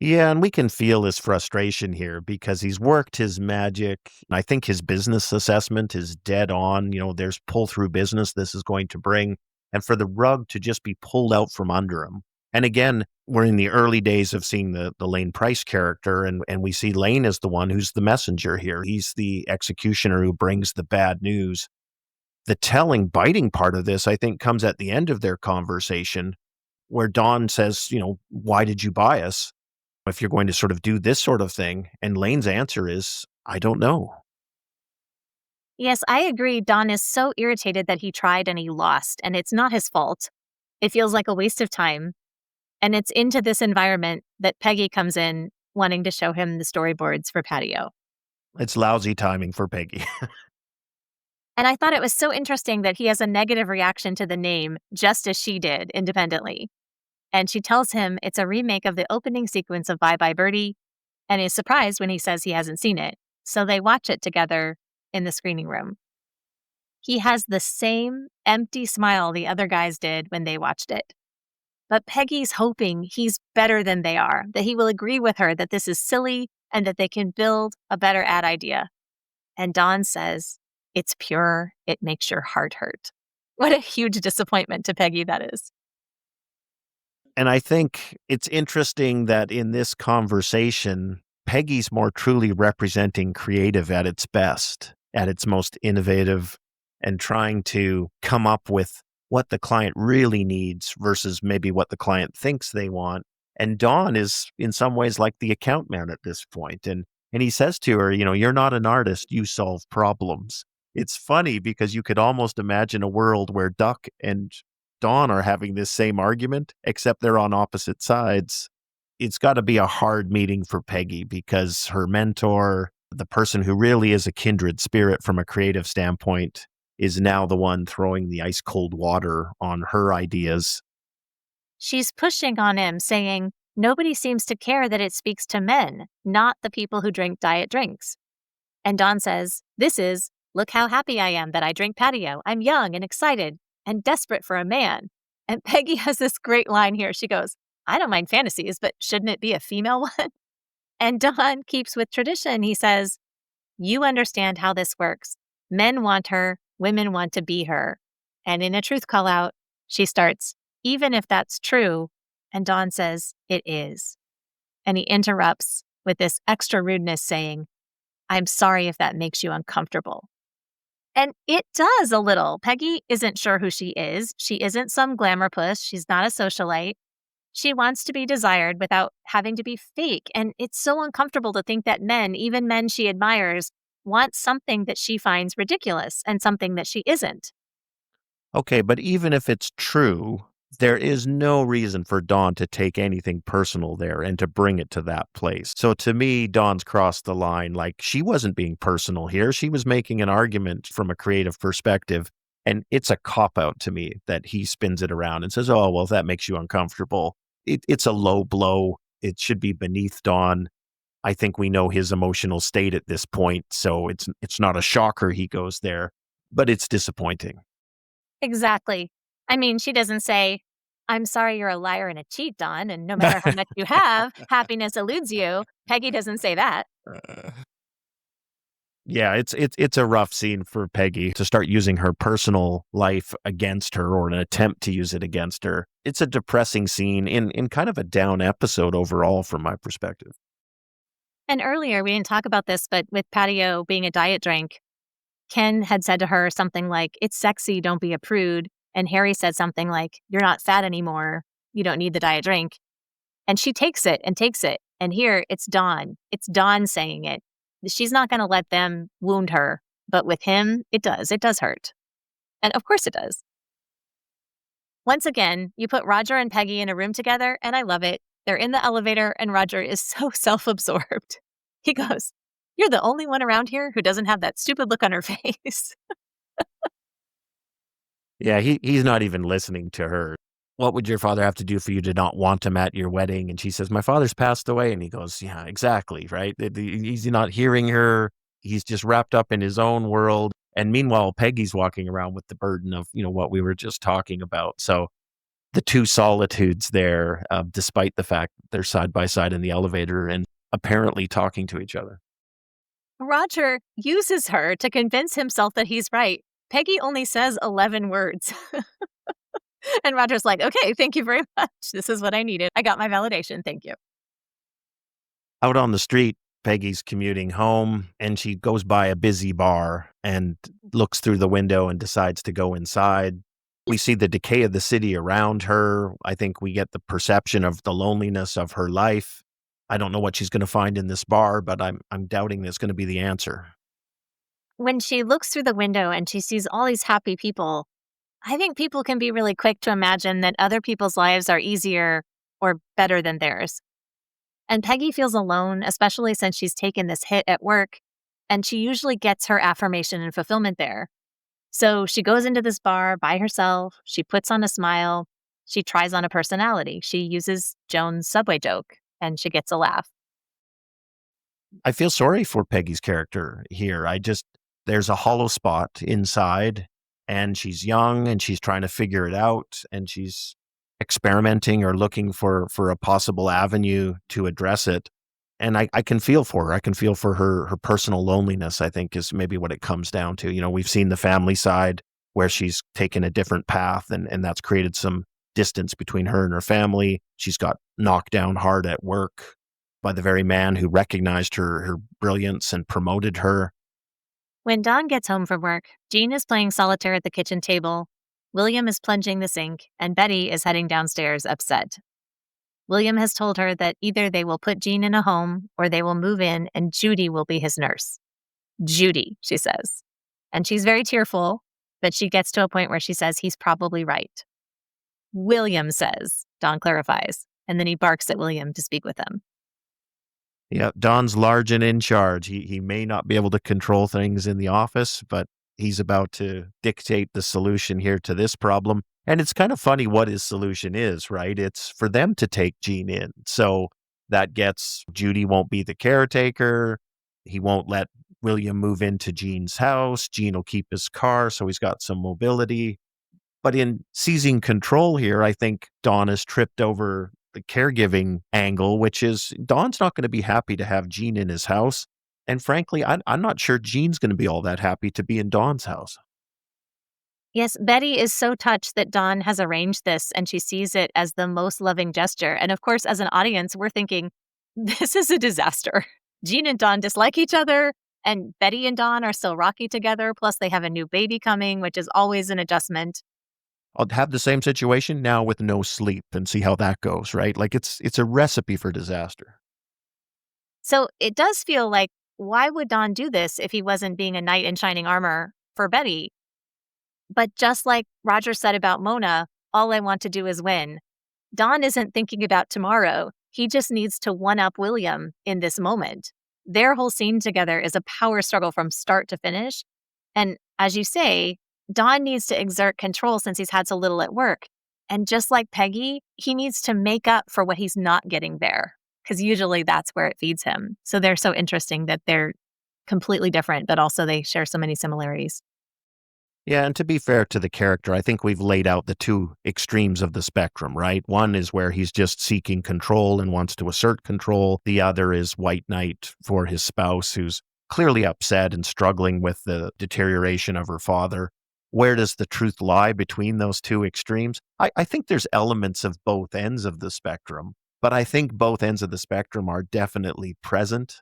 Yeah, and we can feel his frustration here because he's worked his magic. I think his business assessment is dead on. There's pull through business this is going to bring, and for the rug to just be pulled out from under him. And again, we're in the early days of seeing the Lane Price character, and we see Lane as the one who's the messenger here. He's the executioner who brings the bad news. The telling, biting part of this, I think, comes at the end of their conversation where Don says, why did you buy us? If you're going to sort of do this sort of thing. And Lane's answer is, I don't know. Yes, I agree. Don is so irritated that he tried and he lost, and it's not his fault. It feels like a waste of time. And it's into this environment that Peggy comes in wanting to show him the storyboards for Patio. It's lousy timing for Peggy. And I thought it was so interesting that he has a negative reaction to the name, just as she did independently. And she tells him it's a remake of the opening sequence of Bye Bye Birdie and is surprised when he says he hasn't seen it. So they watch it together in the screening room. He has the same empty smile the other guys did when they watched it. But Peggy's hoping he's better than they are, that he will agree with her that this is silly and that they can build a better ad idea. And Don says, it's pure, it makes your heart hurt. What a huge disappointment to Peggy that is. And I think it's interesting that in this conversation, Peggy's more truly representing creative at its best, at its most innovative, and trying to come up with what the client really needs versus maybe what the client thinks they want. And Don is in some ways like the account man at this point. And he says to her, you're not an artist, you solve problems. It's funny because you could almost imagine a world where Duck and Don are having this same argument, except they're on opposite sides. It's got to be a hard meeting for Peggy because her mentor, the person who really is a kindred spirit from a creative standpoint, is now the one throwing the ice cold water on her ideas. She's pushing on him, saying, nobody seems to care that it speaks to men, not the people who drink diet drinks. And Don says, look how happy I am that I drink Patio. I'm young and excited and desperate for a man. And Peggy has this great line here. She goes, I don't mind fantasies, but shouldn't it be a female one? And Don keeps with tradition. He says, you understand how this works. Men want her, women want to be her. And in a truth call out, she starts, even if that's true. And Don says, it is. And he interrupts with this extra rudeness saying, I'm sorry if that makes you uncomfortable. And it does a little. Peggy isn't sure who she is. She isn't some glamour puss. She's not a socialite. She wants to be desired without having to be fake. And it's so uncomfortable to think that men, even men she admires, want something that she finds ridiculous and something that she isn't. Okay, but even if it's true, there is no reason for Dawn to take anything personal there and to bring it to that place. So to me, Dawn's crossed the line. Like, she wasn't being personal here. She was making an argument from a creative perspective. And it's a cop-out to me that he spins it around and says, oh, well, if that makes you uncomfortable. It's a low blow. It should be beneath Dawn. I think we know his emotional state at this point. So it's not a shocker he goes there, but it's disappointing. Exactly. I mean, she doesn't say, I'm sorry you're a liar and a cheat, Don, and no matter how much you have, happiness eludes you. Peggy doesn't say that. Yeah, it's a rough scene for Peggy to start using her personal life against her or an attempt to use it against her. It's a depressing scene in kind of a down episode overall from my perspective. And earlier, we didn't talk about this, but with Patio being a diet drink, Ken had said to her something like, it's sexy, don't be a prude. And Harry said something like, you're not fat anymore. You don't need the diet drink. And she takes it and takes it. And here it's Dawn. It's Dawn saying it. She's not going to let them wound her. But with him, it does. It does hurt. And of course it does. Once again, you put Roger and Peggy in a room together, and I love it. They're in the elevator, and Roger is so self-absorbed. He goes, you're the only one around here who doesn't have that stupid look on her face. Yeah, he's not even listening to her. What would your father have to do for you to not want him at your wedding? And she says, my father's passed away. And he goes, yeah, exactly, right? He's not hearing her. He's just wrapped up in his own world. And meanwhile, Peggy's walking around with the burden of, what we were just talking about. So the two solitudes there, despite the fact they're side by side in the elevator and apparently talking to each other. Roger uses her to convince himself that he's right. Peggy only says 11 words. And Roger's like, okay, thank you very much. This is what I needed. I got my validation. Thank you. Out on the street, Peggy's commuting home and she goes by a busy bar and looks through the window and decides to go inside. We see the decay of the city around her. I think we get the perception of the loneliness of her life. I don't know what she's going to find in this bar, but I'm doubting that's going to be the answer. When she looks through the window and she sees all these happy people, I think people can be really quick to imagine that other people's lives are easier or better than theirs. And Peggy feels alone, especially since she's taken this hit at work, and she usually gets her affirmation and fulfillment there. So she goes into this bar by herself, she puts on a smile, she tries on a personality. She uses Joan's subway joke, and she gets a laugh. I feel sorry for Peggy's character here. There's a hollow spot inside, and she's young and she's trying to figure it out, and she's experimenting or looking for a possible avenue to address it. And I can feel for her. I can feel for her personal loneliness, I think, is maybe what it comes down to. We've seen the family side where she's taken a different path, and that's created some distance between her and her family. She's got knocked down hard at work by the very man who recognized her brilliance and promoted her. When Dawn gets home from work, Jean is playing solitaire at the kitchen table, William is plunging the sink, and Betty is heading downstairs upset. William has told her that either they will put Jean in a home or they will move in and Judy will be his nurse. Judy, she says. And she's very tearful, but she gets to a point where she says he's probably right. William says, Dawn clarifies, and then he barks at William to speak with him. Yeah, Don's large and in charge. He may not be able to control things in the office, but he's about to dictate the solution here to this problem. And it's kind of funny what his solution is, right? It's for them to take Jean in. So that gets Judy won't be the caretaker. He won't let William move into Jean's house. Jean will keep his car, so he's got some mobility. But in seizing control here, I think Dawn has tripped over the caregiving angle, which is Dawn's not going to be happy to have Jean in his house. And frankly, I'm not sure Jean's going to be all that happy to be in Dawn's house. Yes, Betty is so touched that Dawn has arranged this and she sees it as the most loving gesture. And of course, as an audience, we're thinking, this is a disaster. Jean and Dawn dislike each other, and Betty and Dawn are still rocky together. Plus, they have a new baby coming, which is always an adjustment. I'll have the same situation now with no sleep and see how that goes, right? Like it's a recipe for disaster. So it does feel like, why would Dawn do this if he wasn't being a knight in shining armor for Betty? But just like Roger said about Mona, all I want to do is win. Dawn isn't thinking about tomorrow. He just needs to one-up William in this moment. Their whole scene together is a power struggle from start to finish. And as you say, Dawn needs to exert control since he's had so little at work. And just like Peggy, he needs to make up for what he's not getting there, because usually that's where it feeds him. So they're so interesting that they're completely different, but also they share so many similarities. Yeah, and to be fair to the character, I think we've laid out the two extremes of the spectrum, right? One is where he's just seeking control and wants to assert control. The other is white knight for his spouse, who's clearly upset and struggling with the deterioration of her father. Where does the truth lie between those two extremes? I think there's elements of both ends of the spectrum, but I think both ends of the spectrum are definitely present.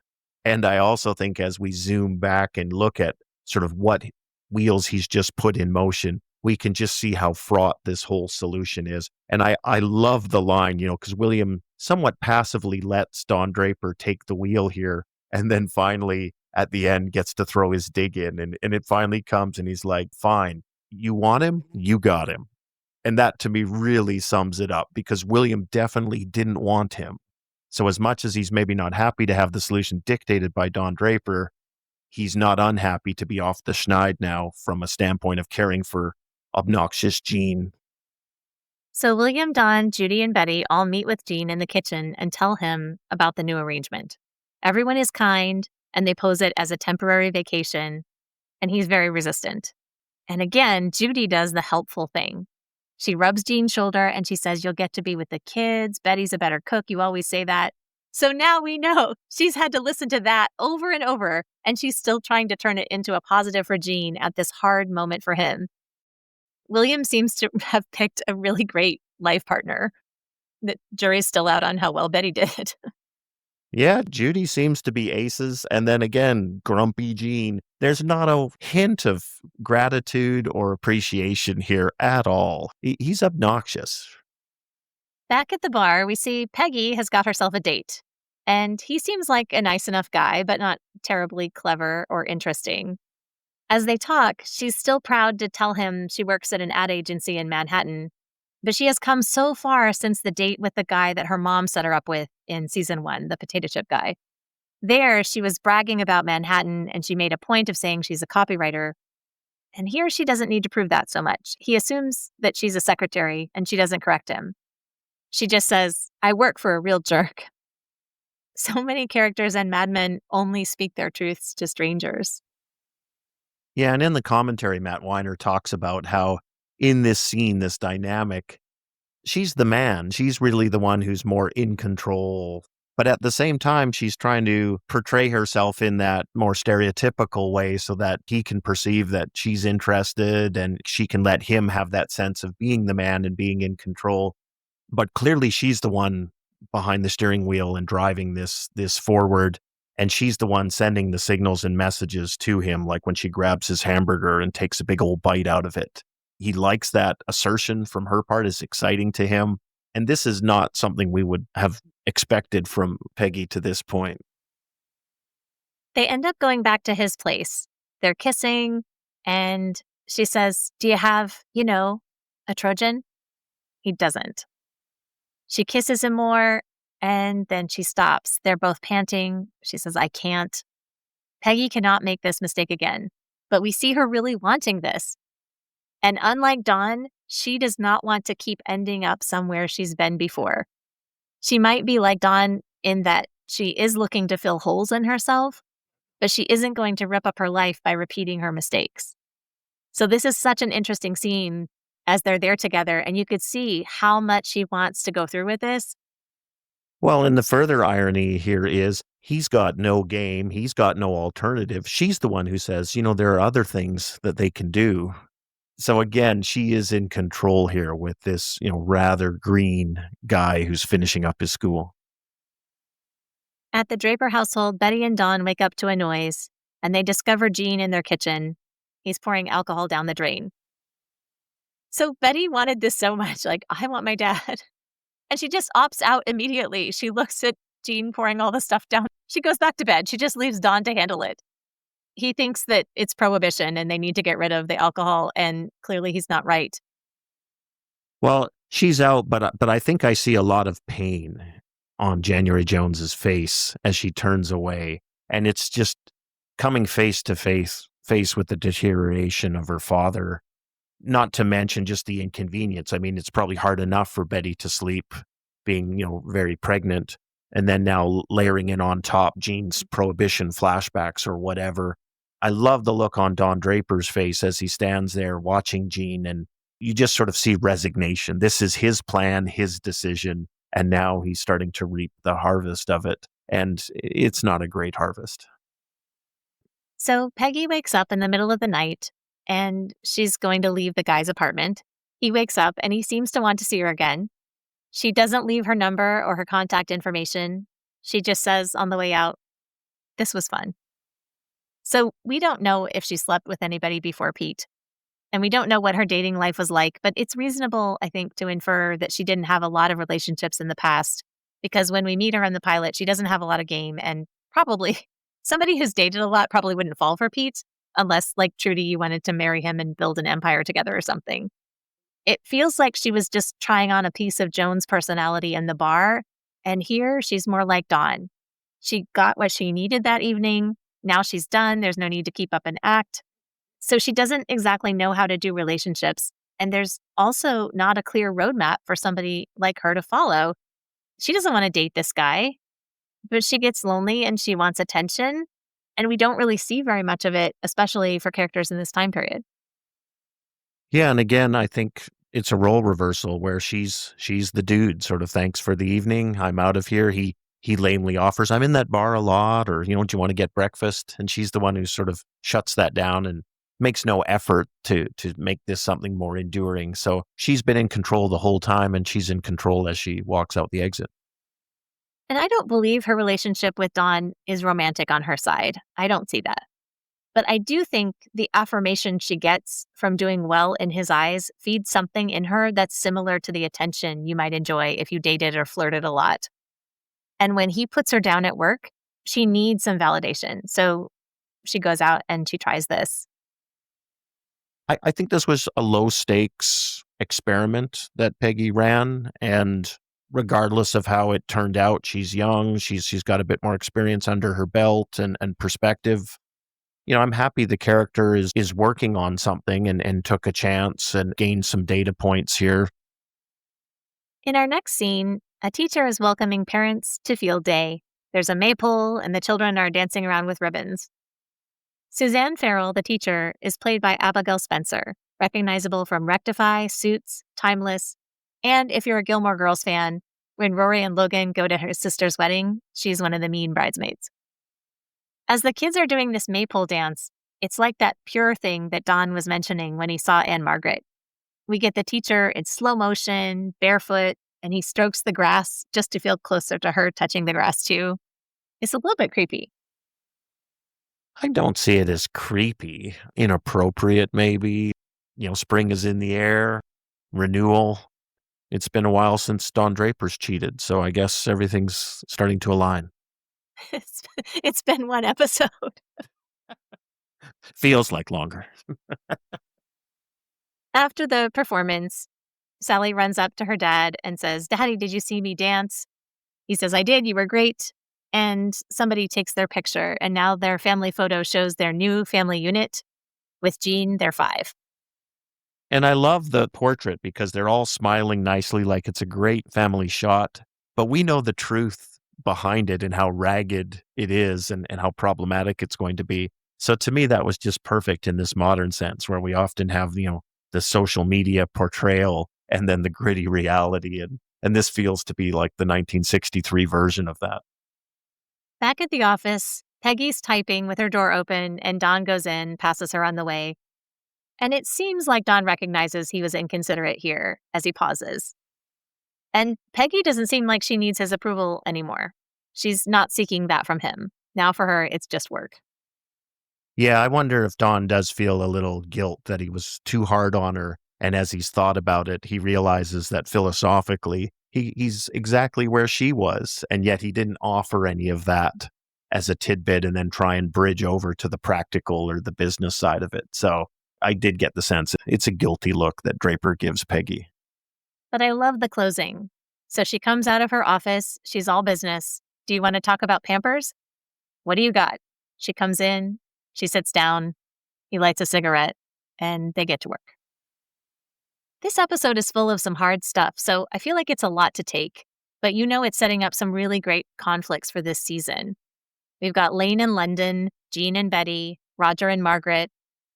And I also think as we zoom back and look at sort of what wheels he's just put in motion, we can just see how fraught this whole solution is. And I love the line, because William somewhat passively lets Don Draper take the wheel here. And then finally, at the end, gets to throw his dig in. And it finally comes and he's like, fine, you want him? You got him. And that to me really sums it up, because William definitely didn't want him. So as much as he's maybe not happy to have the solution dictated by Don Draper, he's not unhappy to be off the schneid now from a standpoint of caring for obnoxious Jean. So William, Dawn, Judy, and Betty all meet with Jean in the kitchen and tell him about the new arrangement. Everyone is kind, and they pose it as a temporary vacation, and he's very resistant. And again, Judy does the helpful thing. She rubs Jean's shoulder and she says, you'll get to be with the kids. Betty's a better cook. You always say that. So now we know she's had to listen to that over and over, and she's still trying to turn it into a positive for Jean at this hard moment for him. William seems to have picked a really great life partner. The jury's still out on how well Betty did. Yeah, Judy seems to be aces. And then again, grumpy Jean. There's not a hint of gratitude or appreciation here at all. He's obnoxious. Back at the bar, we see Peggy has got herself a date. And he seems like a nice enough guy, but not terribly clever or interesting. As they talk, she's still proud to tell him she works at an ad agency in Manhattan, but she has come so far since the date with the guy that her mom set her up with in season 1, the potato chip guy. There, she was bragging about Manhattan and she made a point of saying she's a copywriter. And here she doesn't need to prove that so much. He assumes that she's a secretary and she doesn't correct him. She just says, I work for a real jerk. So many characters and Mad Men only speak their truths to strangers. Yeah, and in the commentary, Matt Weiner talks about how in this scene, this dynamic, she's the man. She's really the one who's more in control. But at the same time, she's trying to portray herself in that more stereotypical way so that he can perceive that she's interested and she can let him have that sense of being the man and being in control. But clearly she's the one behind the steering wheel and driving this forward. And she's the one sending the signals and messages to him, like when she grabs his hamburger and takes a big old bite out of it. He likes that assertion from her part, is exciting to him. And this is not something we would have expected from Peggy to this point. They end up going back to his place. They're kissing, and she says, do you have, a Trojan? He doesn't. She kisses him more, and then she stops. They're both panting. She says, I can't. Peggy cannot make this mistake again. But we see her really wanting this. And unlike Dawn, she does not want to keep ending up somewhere she's been before. She might be like Dawn in that she is looking to fill holes in herself, but she isn't going to rip up her life by repeating her mistakes. So this is such an interesting scene as they're there together, and you could see how much she wants to go through with this. Well, and the further irony here is he's got no game. He's got no alternative. She's the one who says, there are other things that they can do. So again, she is in control here with this, rather green guy who's finishing up his school. At the Draper household, Betty and Dawn wake up to a noise, and they discover Gene in their kitchen. He's pouring alcohol down the drain. So Betty wanted this so much, like, I want my dad. And she just opts out immediately. She looks at Gene pouring all the stuff down. She goes back to bed. She just leaves Dawn to handle it. He thinks that it's prohibition and they need to get rid of the alcohol, and clearly he's not right. Well, she's out, but I think I see a lot of pain on January Jones's face as she turns away, and it's just coming face to face with the deterioration of her father. Not to mention just the inconvenience. I mean, it's probably hard enough for Betty to sleep, being very pregnant, and then now layering in on top Gene's prohibition flashbacks or whatever. I love the look on Don Draper's face as he stands there watching Gene, and you just sort of see resignation. This is his plan, his decision, and now he's starting to reap the harvest of it, and it's not a great harvest. So Peggy wakes up in the middle of the night, and she's going to leave the guy's apartment. He wakes up, and he seems to want to see her again. She doesn't leave her number or her contact information. She just says on the way out, this was fun. So we don't know if she slept with anybody before Pete. And we don't know what her dating life was like, but it's reasonable, I think, to infer that she didn't have a lot of relationships in the past, because when we meet her in the pilot, she doesn't have a lot of game, and probably somebody who's dated a lot probably wouldn't fall for Pete unless, like Trudy, you wanted to marry him and build an empire together or something. It feels like she was just trying on a piece of Joan's personality in the bar, and here she's more like Dawn. She got what she needed that evening. Now she's done. There's no need to keep up an act. So she doesn't exactly know how to do relationships. And there's also not a clear roadmap for somebody like her to follow. She doesn't want to date this guy, but she gets lonely and she wants attention. And we don't really see very much of it, especially for characters in this time period. Yeah, and again, I think it's a role reversal where she's the dude, sort of, thanks for the evening, I'm out of here. He lamely offers, I'm in that bar a lot, or, do you want to get breakfast? And she's the one who sort of shuts that down and makes no effort to make this something more enduring. So she's been in control the whole time, and she's in control as she walks out the exit. And I don't believe her relationship with Dawn is romantic on her side. I don't see that. But I do think the affirmation she gets from doing well in his eyes feeds something in her that's similar to the attention you might enjoy if you dated or flirted a lot. And when he puts her down at work, she needs some validation. So she goes out and she tries this. I think this was a low stakes experiment that Peggy ran. And regardless of how it turned out, she's young, she's got a bit more experience under her belt and perspective. I'm happy the character is working on something and took a chance and gained some data points here. In our next scene, a teacher is welcoming parents to field day. There's a maypole, and the children are dancing around with ribbons. Suzanne Farrell, the teacher, is played by Abigail Spencer, recognizable from Rectify, Suits, Timeless, and if you're a Gilmore Girls fan, when Rory and Logan go to her sister's wedding, she's one of the mean bridesmaids. As the kids are doing this maypole dance, it's like that pure thing that Don was mentioning when he saw Ann Margret. We get the teacher in slow motion, barefoot, and he strokes the grass just to feel closer to her touching the grass too. It's a little bit creepy. I don't see it as creepy, inappropriate maybe. Spring is in the air, renewal. It's been a while since Don Draper's cheated, so I guess everything's starting to align. It's, it's been one episode. Feels like longer. After the performance, Sally runs up to her dad and says, "Daddy, did you see me dance?" He says, "I did. You were great." And somebody takes their picture, and now their family photo shows their new family unit. With Jean, they're 5. And I love the portrait because they're all smiling nicely like it's a great family shot. But we know the truth behind it and how ragged it is and how problematic it's going to be. So to me, that was just perfect in this modern sense where we often have, the social media portrayal and then the gritty reality. And this feels to be like the 1963 version of that. Back at the office, Peggy's typing with her door open, and Don goes in, passes her on the way. And it seems like Don recognizes he was inconsiderate here as he pauses. And Peggy doesn't seem like she needs his approval anymore. She's not seeking that from him. Now for her, it's just work. Yeah, I wonder if Don does feel a little guilt that he was too hard on her. And as he's thought about it, he realizes that philosophically, he's exactly where she was. And yet he didn't offer any of that as a tidbit and then try and bridge over to the practical or the business side of it. So I did get the sense it's a guilty look that Draper gives Peggy. But I love the closing. So she comes out of her office. She's all business. "Do you want to talk about Pampers? What do you got?" She comes in. She sits down. He lights a cigarette, and they get to work. This episode is full of some hard stuff, so I feel like it's a lot to take. But it's setting up some really great conflicts for this season. We've got Lane in London, Jean and Betty, Roger and Margaret,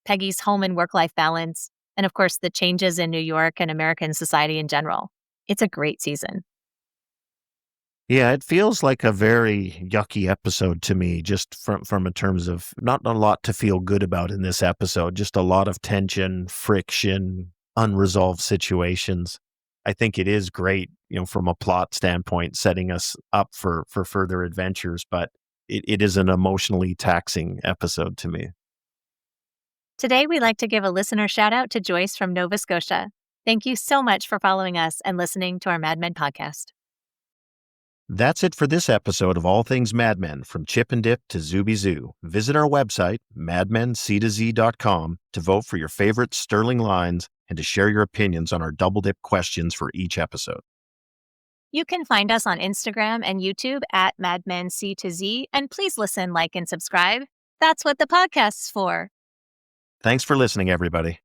Peggy's home and work-life balance, and of course the changes in New York and American society in general. It's a great season. Yeah, it feels like a very yucky episode to me, just from in terms of not a lot to feel good about in this episode, just a lot of tension, friction, unresolved situations. I think it is great, from a plot standpoint, setting us up for further adventures, but it is an emotionally taxing episode to me. Today, we'd like to give a listener shout out to Joyce from Nova Scotia. Thank you so much for following us and listening to our Mad Men podcast. That's it for this episode of All Things Mad Men, from Chip and Dip to Zooby Zoo. Visit our website, madmenctozee.com, to vote for your favorite Sterling lines and to share your opinions on our double dip questions for each episode. You can find us on Instagram and YouTube at MadmenC2Z, and please listen, like, and subscribe. That's what the podcast's for. Thanks for listening, everybody.